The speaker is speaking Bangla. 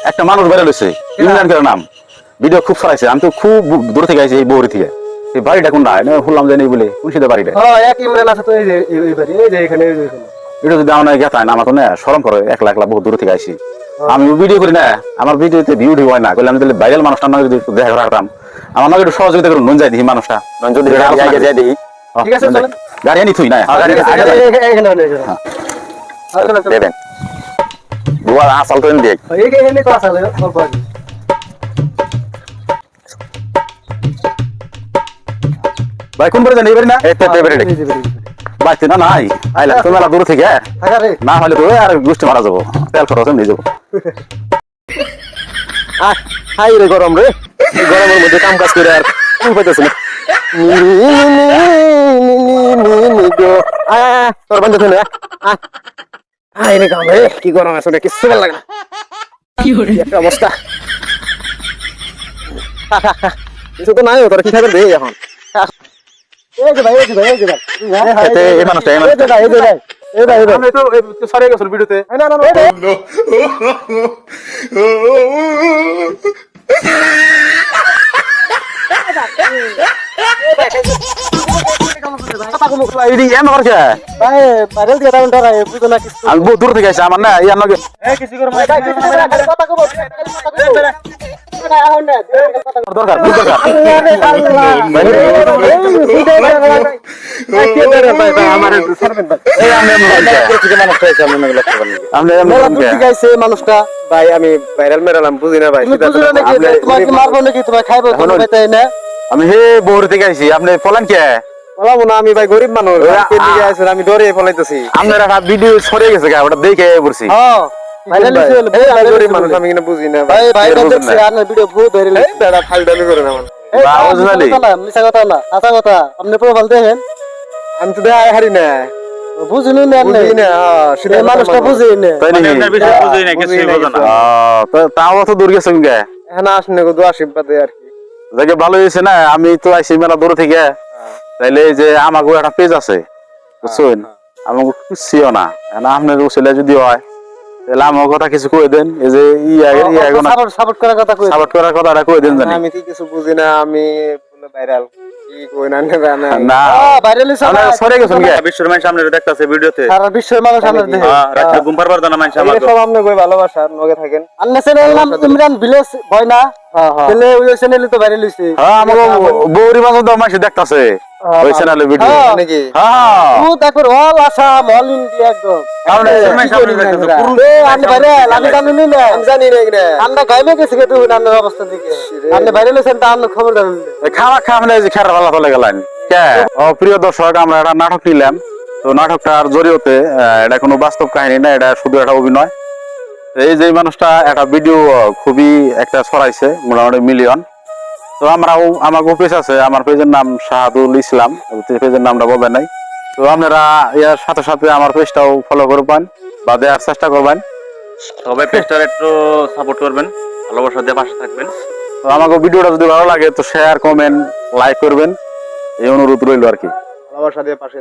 একটা মানুষ বেড়ে লইছে ইমরান নাম ভিডিও খুব ছড়াইছে আমি তো খুব দূর থেকে আইছি এই বৌরি থেকে এই বাড়িটা কোনটা শুনলাম জানি বলে কোন সিধা বাড়িটা এটা যদি আমার গেতা না আমার তো না শরম করে একলা একলা বহু দূর থেকে আইছি আমি ভিডিও করি না আমার ভিডিওতে ভিউ হয় না কইলে আমি তাহলে ভাইরাল মানুষটা না যদি দেখা রাখতাম আমার নাকি একটু সহযোগিতা করে নুন যাই দিই মানুষটা যদি যাই দিই ঠিক আছে চলেন গাড়ি আনি থুই না দেবেন দুয়া আসল তো দেখ এই তো আসল ভাই কোন বাড়ি জানি এবারে না এই তো এবারে বাড়িতে না নাই আইলা তো মেলা দূর থেকে না হলে তো আর গুষ্টি মারা যাবো তেল খরচ নিয়ে যাবো হাই রে গরম রে গরমের মধ্যে কাম কাজ করে আর কোন পাইতেছ না তোর বন্ধু শুনে হাই রে কাম রে কি গরম আসলে কিছু ভালো লাগে না কি হরে একটা অবস্থা কিছু তো নাই তোর কি খাবে দে এখন এই যে ভাই এতে এই মানুষটা এই ভাই আমি তো সরে গেছিল ভিডিওতে না না দূর থেকে আসে আমার না মানুষটা ভাই আমি ভাইরাল মেরালাম বুঝি না ভাই আমি হে বৌরি থেকে আইছি আপনি ফলান কে বলাবো না আমি ভাই গরিব মানুষ আমি ডরে ফলাইতেছি আপনার একটা ভিডিও ছড়িয়ে গেছে ওটা দেখে পড়ছি আমি কিনা বুঝি না ভাই ভিডিও বহুত ভাইরাল ফাইল করে না মিছা কথা না আচ্ছা কথা আপনি প্রোফাইল দেখেন আমি তো দেখা হারি না বুঝিনি না মানুষটা বুঝি না তাও তো দূর গেছে হ্যাঁ আসলে আশীর্বাদে আর কি দেখে ভালো হয়েছে না আমি তো আইসি মেলা দূর থেকে তাইলে যে আমাকে একটা পেজ আছে বুঝছেন আমাকে খুশিও না আপনার ছেলে যদি হয় তাহলে আমার কথা কিছু কই দেন এই যে সাপোর্ট করার কথাটা কই দেন জানি আমি কিছু বুঝি না আমি ভাইরাল কি কই না না ভাইরাল সারা সরে গেছেন কে বিশ্বের মানুষ সামনে দেখতাছে ভিডিওতে সারা বিশ্বের মানুষ সামনে দেখে রাতে ঘুম পারবার না মানুষ আমাকে সব আপনি কই ভালোবাসা নগে থাকেন আল্লাহ চ্যানেল নাম ইমরান ভিলেজ হয় না তাহলে ওই চ্যানেলে তো ভাইরাল হইছে হ্যাঁ আমাকে বৌরি বাজার দাও মানুষ দেখতাছে ওই চ্যানেলে ভিডিও নাকি হ্যাঁ ও দেখো অল আসাম অল ইন্ডিয়া একদম আপনি ভাইরাল আমি জানি না আমরা গাইমে গেছি কেটে আপনার অবস্থা দিকে আপনি ভাইরাল হইছেন তা আমরা খবর জানেন খাওয়া খাওয়া যে খেরা ভালো চলে গেলেন কে প্রিয় দর্শক আমরা একটা নাটক নিলাম তো নাটকটার জরিয়তে এটা কোনো বাস্তব কাহিনী না এটা শুধু একটা অভিনয় এই যে মানুষটা একটা ভিডিও খুবই একটা ছড়াইছে মোটামুটি মিলিয়ন তো আমরাও আমার পেজ আছে আমার পেজের নাম শাহাদুল ইসলাম পেজের নামটা বলবেন নাই তো আপনারা এর সাথে সাথে আমার পেজটাও ফলো করবেন বা দেওয়ার চেষ্টা করবেন সবাই পেজটার একটু সাপোর্ট করবেন ভালোবাসা দিয়ে পাশে থাকবেন তো আমাকে ভিডিওটা যদি ভালো লাগে তো শেয়ার কমেন্ট লাইক করবেন এই অনুরোধ রইল আর কি ভালোবাসা দিয়ে পাশে